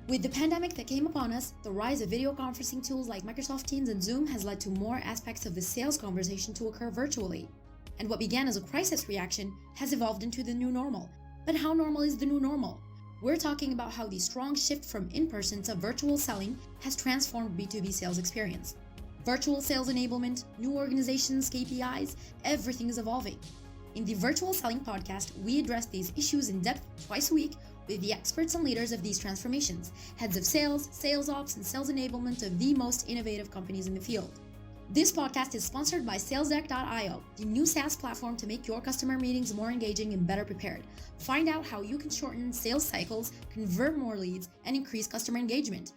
With the pandemic that came upon us, the rise of video conferencing tools like Microsoft Teams and Zoom has led to more aspects of the sales conversation to occur virtually. And what began as a crisis reaction has evolved into the new normal. But how normal is the new normal? We're talking about how the strong shift from in-person to virtual selling has transformed B2B sales experience. Virtual sales enablement, new organizations, KPIs, everything is evolving. In the Virtual Selling Podcast, we address these issues in depth twice a week with the experts and leaders of these transformations, heads of sales, sales ops, and sales enablement of the most innovative companies in the field. This podcast is sponsored by SalesDeck.io, the new SaaS platform to make your customer meetings more engaging and better prepared. Find out how you can shorten sales cycles, convert more leads, and increase customer engagement.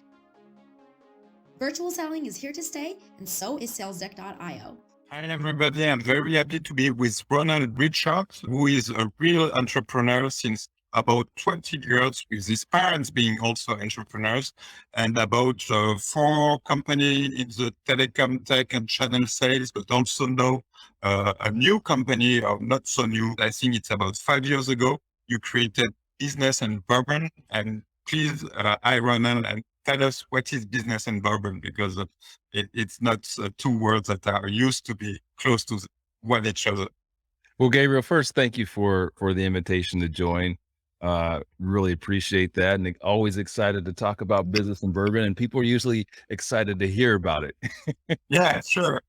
Virtual selling is here to stay, and so is SalesDeck.io. Hi, everybody. I'm very happy to be with Ronnell Richards, who is a real entrepreneur since about 20 years, with his parents being also entrepreneurs, and about 4 companies in the telecom, tech, and channel sales, but also now a new company, or not so new. I think it's about 5 years ago. You created Business and Bourbon, and please, Ronnell, and tell us what is Business and Bourbon, because it's not 2 words that are used to be close to one each other. Well, Gabriel, first, thank you for the invitation to join. Really appreciate that, and always excited to talk about business and bourbon. And people are usually excited to hear about it. Yeah, sure.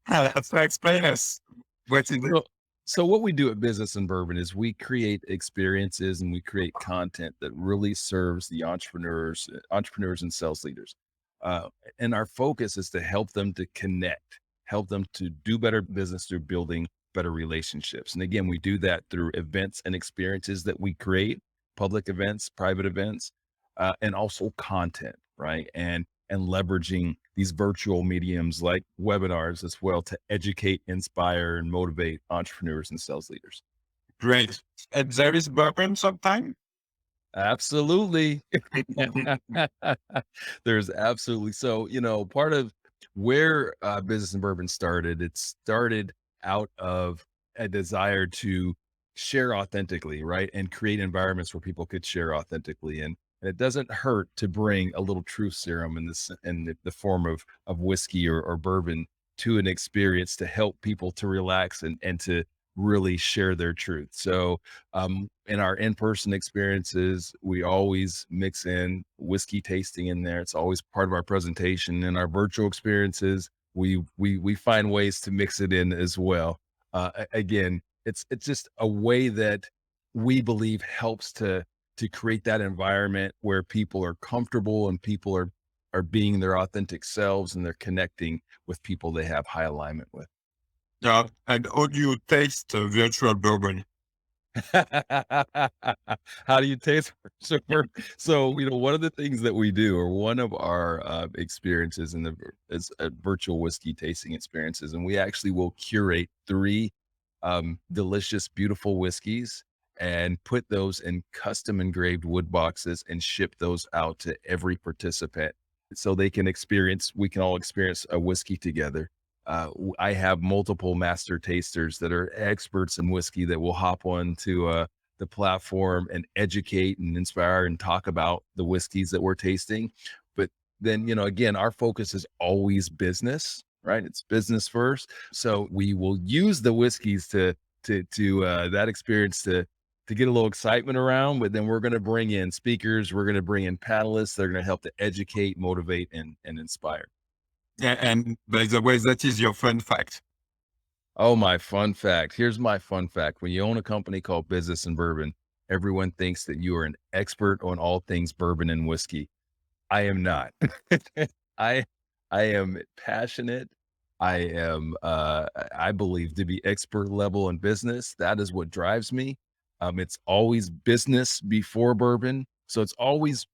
So explain us what is it. So what we do at Business and Bourbon is we create experiences and we create content that really serves the entrepreneurs and sales leaders. And our focus is to help them to connect, help them to do better business through building better relationships. And again, we do that through events and experiences that we create, public events, private events, and also content, right? And leveraging these virtual mediums like webinars as well to educate, inspire, and motivate entrepreneurs and sales leaders. Great. And there is bourbon sometime? Absolutely. There's absolutely. So, part of where Business and Bourbon started, it started out of a desire to share authentically, right? And create environments where people could share authentically. And it doesn't hurt to bring a little truth serum in the form of whiskey or bourbon to an experience to help people to relax and to really share their truth. So in our in-person experiences, we always mix in whiskey tasting in there. It's always part of our presentation. In our virtual experiences, we find ways to mix it in as well. Again, it's just a way that we believe helps to create that environment where people are comfortable and people are being their authentic selves and they're connecting with people they have high alignment with. Yeah. And how do you taste virtual bourbon? How do you taste? So, one of the things that we do, or one of our experiences is virtual whiskey tasting experiences, and we actually will curate 3 delicious, beautiful whiskeys and put those in custom engraved wood boxes and ship those out to every participant so we can all experience a whiskey together. I have multiple master tasters that are experts in whiskey that will hop on to the platform and educate and inspire and talk about the whiskeys that we're tasting. But then, again, our focus is always business, right? It's business first. So we will use the whiskeys to that experience to get a little excitement around, but then we're going to bring in speakers. We're going to bring in panelists that are going to help to educate, motivate, and inspire. Yeah, and by the way, that is your fun fact. Oh, my fun fact. Here's my fun fact. When you own a company called Business and Bourbon, everyone thinks that you are an expert on all things bourbon and whiskey. I am not. I am passionate. I believe to be expert level in business. That is what drives me. It's always business before bourbon. So it's always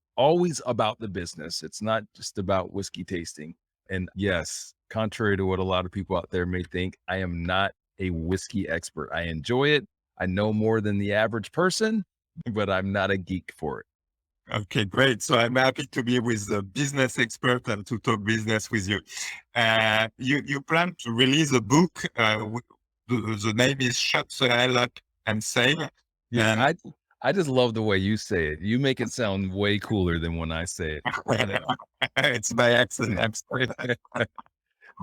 about the business. It's not just about whiskey tasting. And yes, contrary to what a lot of people out there may think, I am not a whiskey expert. I enjoy it. I know more than the average person, but I'm not a geek for it. Okay, great. So I'm happy to be with the business expert and to talk business with you. You plan to release a book. The name is Shut the Hell Up and Sale. Yeah, I just love the way you say it. You make it sound way cooler than when I say it. It's by accident. I'm sorry.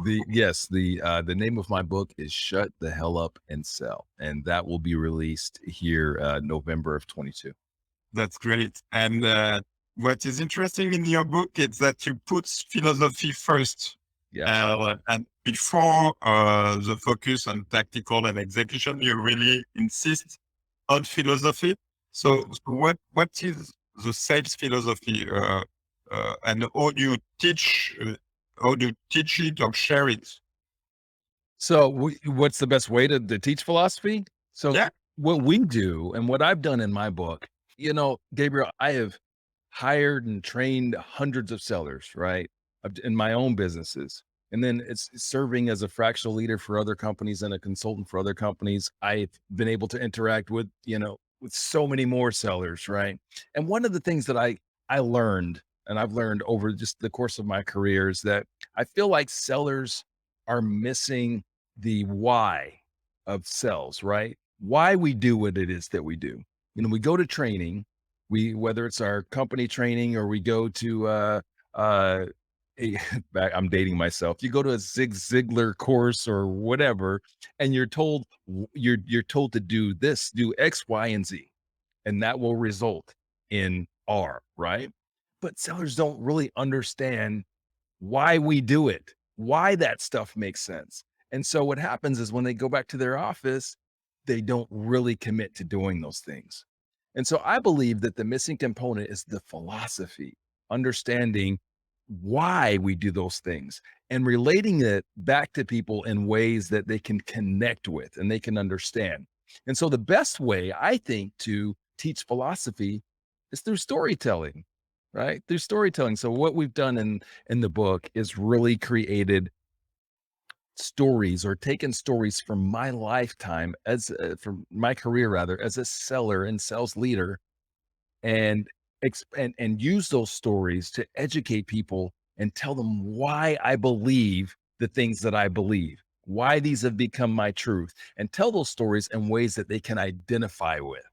The name of my book is Shut the Hell Up and Sell, and that will be released here November of 22. That's great. And what is interesting in your book is that you put philosophy first. Yeah. And before the focus on tactical and execution, you really insist on philosophy. So what is the sales philosophy, and how do you teach it or share it? So what's the best way to teach philosophy? So Yeah. what we do and what I've done in my book, Gabriel, I have hired and trained hundreds of sellers, right? In my own businesses. And then it's serving as a fractional leader for other companies and a consultant for other companies. I've been able to interact with, with so many more sellers, right? And one of the things that I learned, and I've learned over just the course of my career, is that I feel like sellers are missing the why of sales, right? Why we do what it is that we do. We go to training, whether it's our company training or we go to uh I'm dating myself. You go to a Zig Ziglar course or whatever, and you're told you're told to do this, do X, Y, and Z, and that will result in R, right? But sellers don't really understand why we do it, why that stuff makes sense. And so what happens is when they go back to their office, they don't really commit to doing those things. And so I believe that the missing component is the philosophy, understanding why we do those things and relating it back to people in ways that they can connect with and they can understand. And so the best way I think to teach philosophy is through storytelling, right? Through storytelling. So what we've done in the book is really created stories or taken stories from my lifetime from my career rather as a seller and sales leader and and use those stories to educate people and tell them why I believe the things that I believe, why these have become my truth, and tell those stories in ways that they can identify with,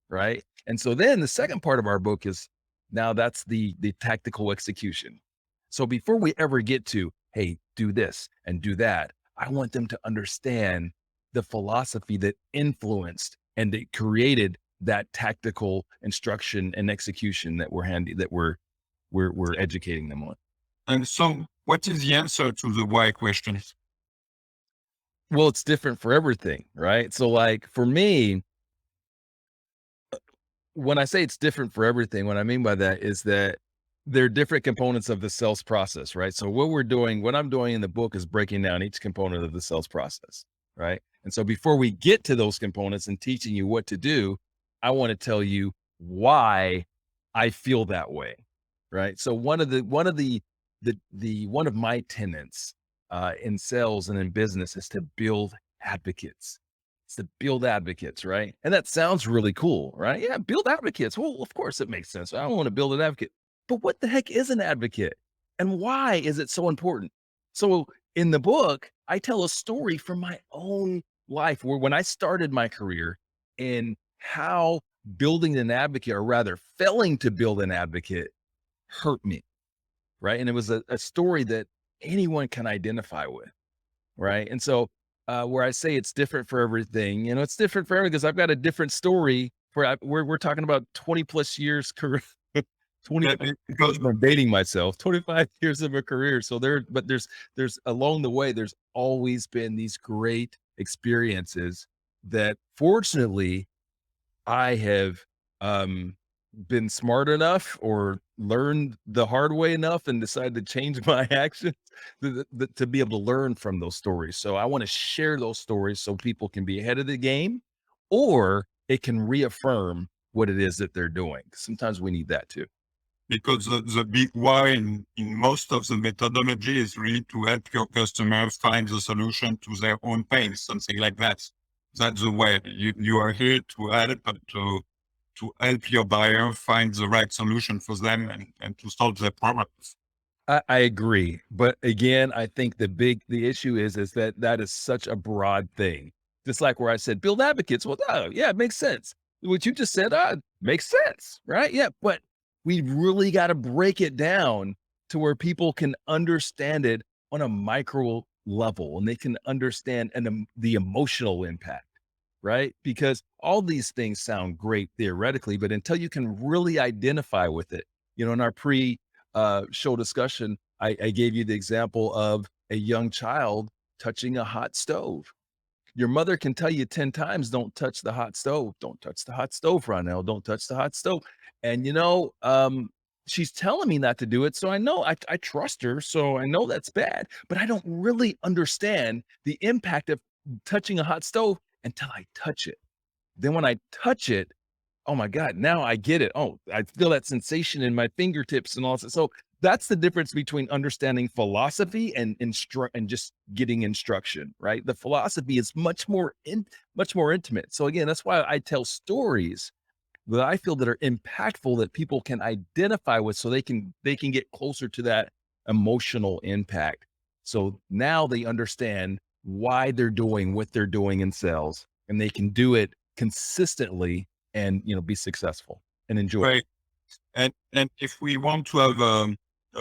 right? And so then the second part of our book is now that's the tactical execution. So before we ever get to, hey, do this and do that, I want them to understand the philosophy that influenced and that created that tactical instruction and execution that we're educating them on. And so what is the answer to the why question? Well, it's different for everything, right? So like for me, when I say it's different for everything, what I mean by that is that there are different components of the sales process, right? So what I'm doing in the book is breaking down each component of the sales process, right? And so before we get to those components and teaching you what to do, I want to tell you why I feel that way, right? So one of my tenets in sales and in business is to build advocates. It's to build advocates, right? And that sounds really cool, right? Yeah, build advocates. Well, of course it makes sense. I don't want to build an advocate. But what the heck is an advocate? And why is it so important? So in the book, I tell a story from my own life where when I started my career and how building an advocate, or rather failing to build an advocate, hurt me, right? And it was a story that anyone can identify with, right? And so where I say it's different for everything, it's different for everything because I've got a different story we're talking about 20 plus years career. 20, Because I'm dating myself, 25 years of a career. So there's along the way, there's always been these great experiences that fortunately I have been smart enough or learned the hard way enough and decided to change my actions to be able to learn from those stories. So I want to share those stories so people can be ahead of the game or it can reaffirm what it is that they're doing. Sometimes we need that too. because the big why in most of the methodology is really to help your customer find the solution to their own pain, something like that. That's the way you are here to help, to help your buyer find the right solution for them and to solve their problems. I agree. But again, I think the issue is that is such a broad thing. Just like where I said, build advocates. Well, oh, yeah, it makes sense. what you just said, makes sense, right? Yeah, but we really got to break it down to where people can understand it on a micro level and they can understand the emotional impact, right? Because all these things sound great theoretically, but until you can really identify with it, in our show discussion, I gave you the example of a young child touching a hot stove. Your mother can tell you 10 times, don't touch the hot stove. Don't touch the hot stove, Ronnell. Don't touch the hot stove. And she's telling me not to do it. So I know I trust her. So I know that's bad, but I don't really understand the impact of touching a hot stove until I touch it. Then when I touch it, oh my God, now I get it. Oh, I feel that sensation in my fingertips and all that. So that's the difference between understanding philosophy and just getting instruction, right? The philosophy is much more intimate. So again, that's why I tell stories that I feel that are impactful that people can identify with so they can get closer to that emotional impact. So now they understand why they're doing what they're doing in sales and they can do it consistently and be successful and enjoy it. Right. And if we want to have a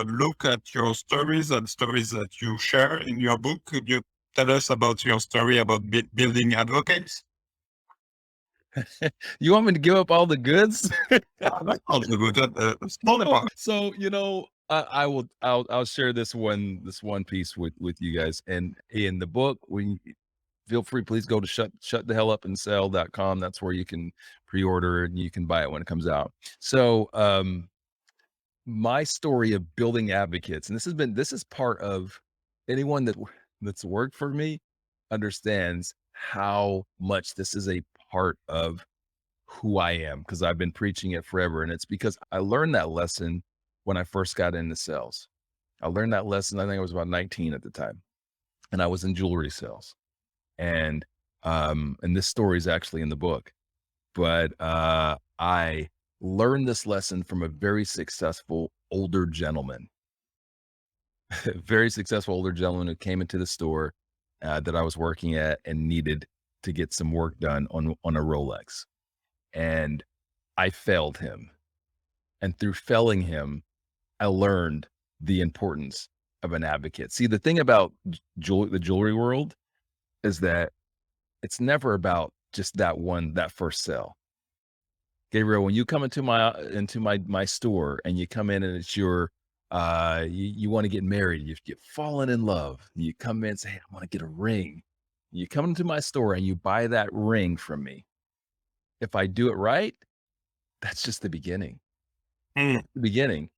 look at your stories and stories that you share in your book, could you tell us about your story about building advocates? You want me to give up all the goods? I'll do that, small part. So, I'll share this one piece with you guys. And in the book, feel free, please go to shutthehellupandSell.com. That's where you can pre-order and you can buy it when it comes out. So, my story of building advocates, and this is part of anyone that's worked for me understands how much this is a part of who I am, because I've been preaching it forever. And it's because I learned that lesson when I first got into sales. I learned that lesson, I think I was about 19 at the time, and I was in jewelry sales. And this story is actually in the book, but I learned this lesson from a very successful older gentleman, very successful older gentleman who came into the store that I was working at and needed to get some work done on a Rolex. And I failed him. And through failing him, I learned the importance of an advocate. See, the thing about the jewelry world is that it's never about just that first sale. Gabriel, when you come into my store and you come in and it's your you want to get married, you've fallen in love, you come in and say, hey, I want to get a ring. You come into my store and you buy that ring from me. If I do it right, that's just the beginning. The beginning,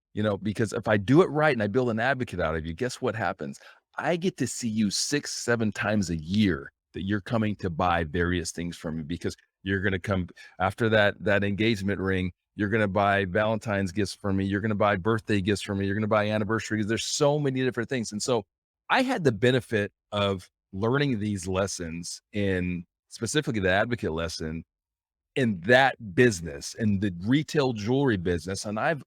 because if I do it right and I build an advocate out of you, guess what happens? I get to see you 6-7 times a year that you're coming to buy various things from me, because you're going to come after that engagement ring. You're going to buy Valentine's gifts from me. You're going to buy birthday gifts from me. You're going to buy anniversaries. There's so many different things. And so I had the benefit of learning these lessons in specifically the advocate lesson in that business, in the retail jewelry business. And I've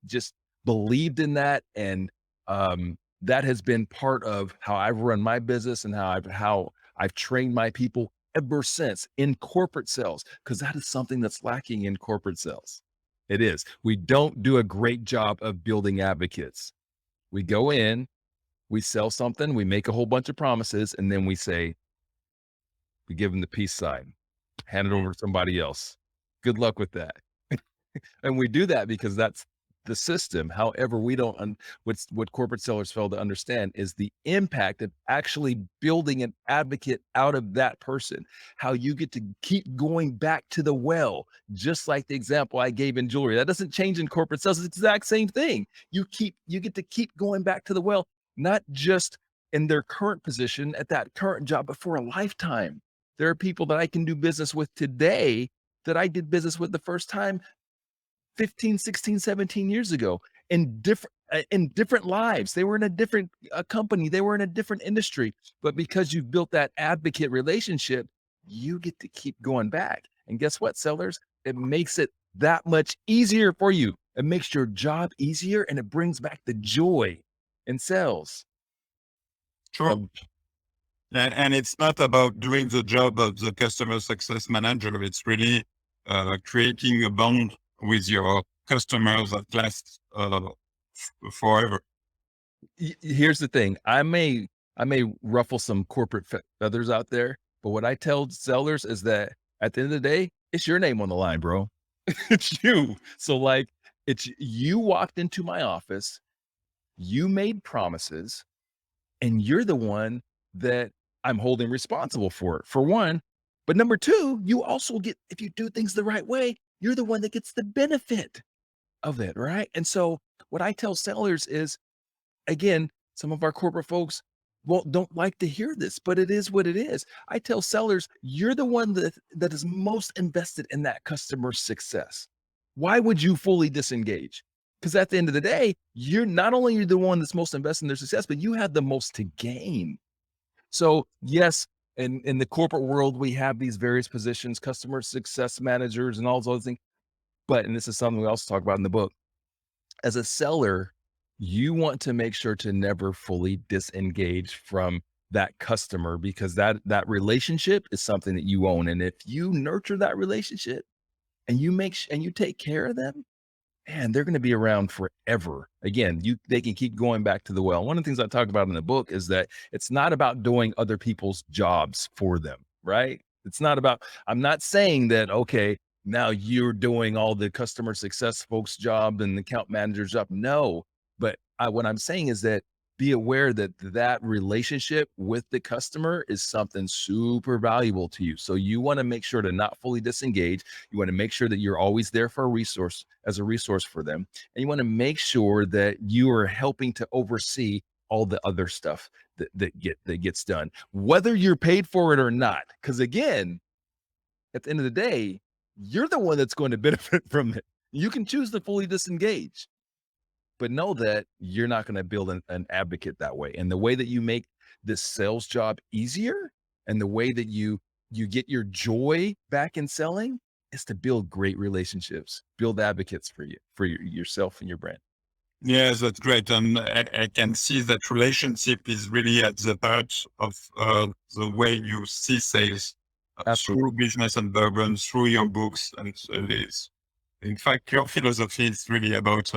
just believed in that. And that has been part of how I've run my business and how I've trained my people ever since in corporate sales, because that is something that's lacking in corporate sales. It is. We don't do a great job of building advocates. We go in, we sell something, we make a whole bunch of promises, and then we give them the peace sign, hand it over to somebody else. Good luck with that. And we do that because that's the system. However, we don't, what corporate sellers fail to understand is the impact of actually building an advocate out of that person, how you get to keep going back to the well, just like the example I gave in jewelry. That doesn't change in corporate sales. It's the exact same thing. You get to keep going back to the well, not just in their current position at that current job, but for a lifetime. There are people that I can do business with today that I did business with the first time 15, 16, 17 years ago in different lives. They were in a different company. They were in a different industry. But because you've built that advocate relationship, you get to keep going back. And guess what, sellers? It makes it that much easier for you. It makes your job easier and it brings back the joy in sales. Sure. And it's not about doing the job of the customer success manager. It's really creating a bond with your customers that lasts forever. Here's the thing. I may ruffle some corporate feathers out there, but what I tell sellers is that at the end of the day, it's your name on the line, bro. It's you. So like, it's you walked into my office, you made promises, and you're the one that I'm holding responsible for one. But number two, you also get, if you do things the right way, you're the one that gets the benefit of it, right? And so what I tell sellers is, again, some of our corporate folks don't like to hear this, but it is what it is. I tell sellers, you're the one that is most invested in that customer success. Why would you fully disengage? Because at the end of the day, you're not only the one that's most invested in their success, but you have the most to gain. So yes, in the corporate world, we have these various positions, customer success managers and all those other things. But, and this is something we also talk about in the book, as a seller, you want to make sure to never fully disengage from that customer, because that relationship is something that you own. And if you nurture that relationship and you and you take care of them, man, they're going to be around forever. Again, they can keep going back to the well. One of the things I talk about in the book is that it's not about doing other people's jobs for them, right? It's not about, I'm not saying that, okay, now you're doing all the customer success folks' job and the account manager's job. No, but what I'm saying is that be aware that that relationship with the customer is something super valuable to you. So you want to make sure to not fully disengage. You want to make sure that you're always there for a resource, as a resource for them. And you want to make sure that you are helping to oversee all the other stuff that gets done, whether you're paid for it or not. Because again, at the end of the day, you're the one that's going to benefit from it. You can choose to fully disengage, but know that you're not going to build an advocate that way. And the way that you make this sales job easier, and the way that you get your joy back in selling, is to build great relationships, build advocates for you, for yourself and your brand. Yes, that's great. And I can see that relationship is really at the heart of the way you see sales through Business and Bourbon, through your books. And in fact, your philosophy is really about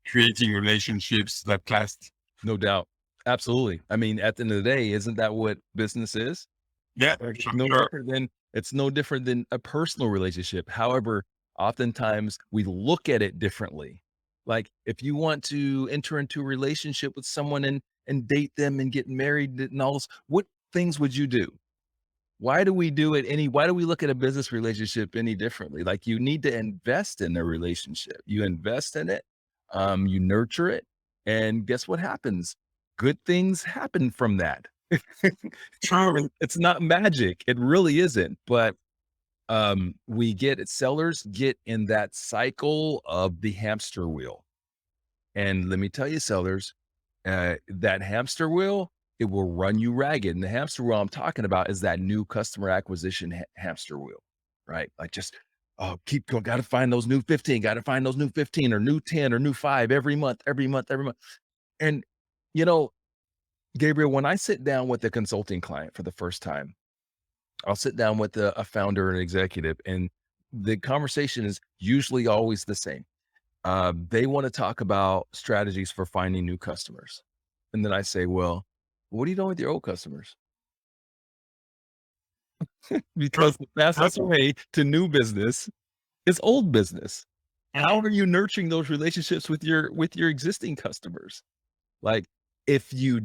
creating relationships that last. No doubt. Absolutely. I mean, at the end of the day, isn't that what business is? Yeah, It's no different than a personal relationship. However, oftentimes we look at it differently. Like if you want to enter into a relationship with someone and date them and get married and all this, what things would you do? Why do we look at a business relationship any differently? Like you need to invest in a relationship. You invest in it, you nurture it, and guess what happens? Good things happen from that. It's not magic. It really isn't. But sellers get in that cycle of the hamster wheel. And let me tell you, sellers, that hamster wheel, it will run you ragged. And the hamster wheel I'm talking about is that new customer acquisition hamster wheel, right? Like just, keep going, got to find those new 15, got to find those new 15 or new 10 or new 5 every month. And, you know, Gabriel, when I sit down with a consulting client for the first time, I'll sit down with a founder and executive, and the conversation is usually always the same. They want to talk about strategies for finding new customers. And then I say, well, what are you doing with your old customers? Because the fastest way to new business is old business. How are you nurturing those relationships with your existing customers? Like if you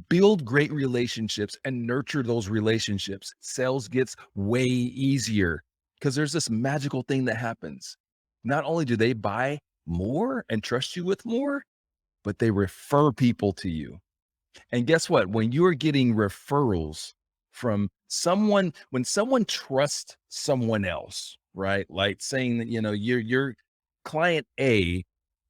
build great relationships and nurture those relationships, sales gets way easier, because there's this magical thing that happens. Not only do they buy more and trust you with more, but they refer people to you. And guess what? When you're getting referrals from someone, when someone trusts someone else, right? Like saying that, your client A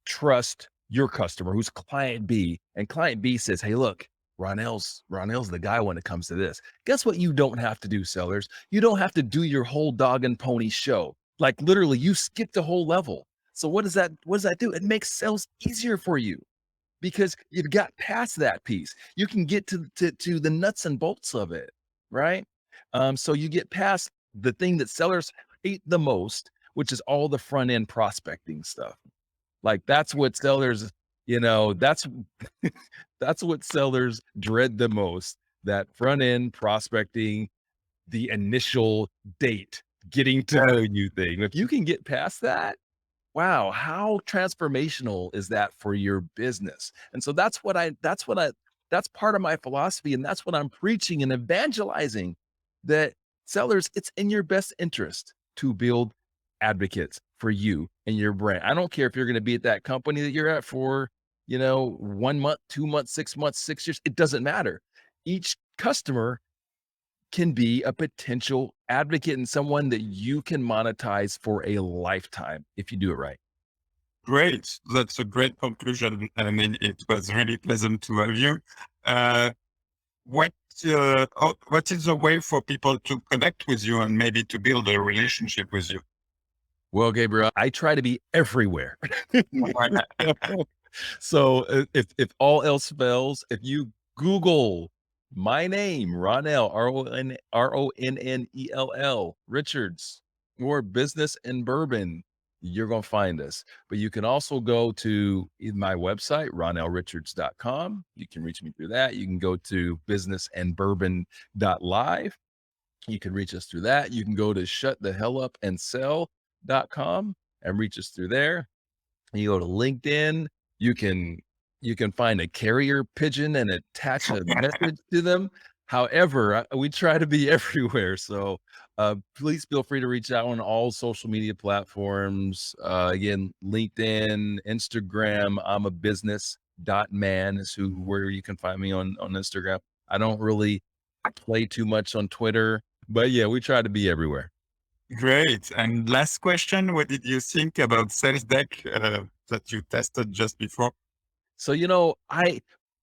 trusts your customer who's client B, and client B says, hey, look, Ronnell's the guy when it comes to this. Guess what? You don't have to do, sellers. You don't have to do your whole dog and pony show. Like literally you skip the whole level. So what does that do? It makes sales easier for you, because you've got past that piece. You can get to the nuts and bolts of it, right? So you get past the thing that sellers hate the most, which is all the front end prospecting stuff. Like that's what sellers, that's that's what sellers dread the most, that front end prospecting, the initial date, getting to know you thing. If you can get past that, wow, how transformational is that for your business? And so that's part of my philosophy. And that's what I'm preaching and evangelizing, that sellers, it's in your best interest to build advocates for you and your brand. I don't care if you're going to be at that company that you're at for, 1 month, 2 months, 6 months, 6 years. It doesn't matter. Each customer can be a potential advocate and someone that you can monetize for a lifetime if you do it right. Great. That's a great conclusion. I mean, it was really pleasant to have you. What is the way for people to connect with you and maybe to build a relationship with you? Well, Gabriel, I try to be everywhere. So if all else fails, if you Google my name, Ronnell, Ronnell Richards, or Business and Bourbon, you're going to find us. But you can also go to my website, ronnellrichards.com. You can reach me through that. You can go to businessandbourbon.live. You can reach us through that. You can go to shutthehellupandsell.com and reach us through there. You go to LinkedIn. You can find a carrier pigeon and attach a message to them. However, we try to be everywhere. So please feel free to reach out on all social media platforms. Again, LinkedIn, Instagram. I'm a business.man is where you can find me on Instagram. I don't really play too much on Twitter, but yeah, we try to be everywhere. Great. And last question, what did you think about SalesDeck that you tested just before? So,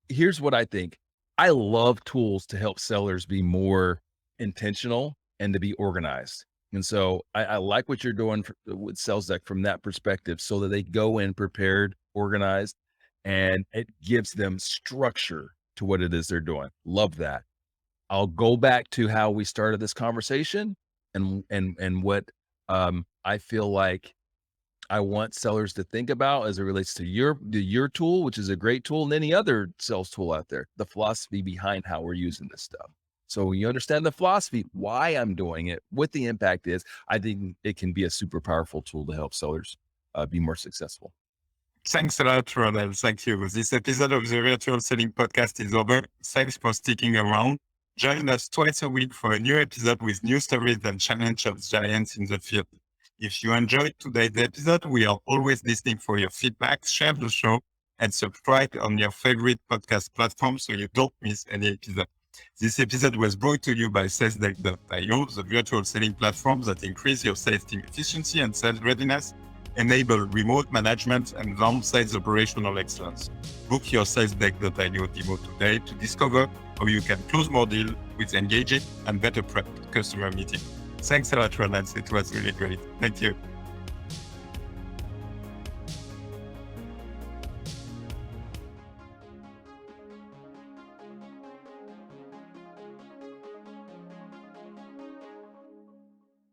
here's what I think. I love tools to help sellers be more intentional and to be organized. And so I like what you're doing with SalesDeck from that perspective, so that they go in prepared, organized, and it gives them structure to what it is they're doing. Love that. I'll go back to how we started this conversation and what I feel like I want sellers to think about as it relates to your tool, which is a great tool, and any other sales tool out there, the philosophy behind how we're using this stuff. So when you understand the philosophy, why I'm doing it, what the impact is, I think it can be a super powerful tool to help sellers be more successful. Thanks a lot, Ronnell. Thank you. This episode of the Virtual Selling Podcast is over. Thanks for sticking around. Join us twice a week for a new episode with new stories and challenge of giants in the field. If you enjoyed today's episode, we are always listening for your feedback. Share the show and subscribe on your favorite podcast platform so you don't miss any episode. This episode was brought to you by SalesDeck.io, the virtual selling platform that increases your sales team efficiency and sales readiness, enable remote management, and launch sales operational excellence. Book your SalesDeck.io demo today to discover how you can close more deals with engaging and better prepped customer meeting. Thanks a lot, Ronnell. It was really great. Thank you.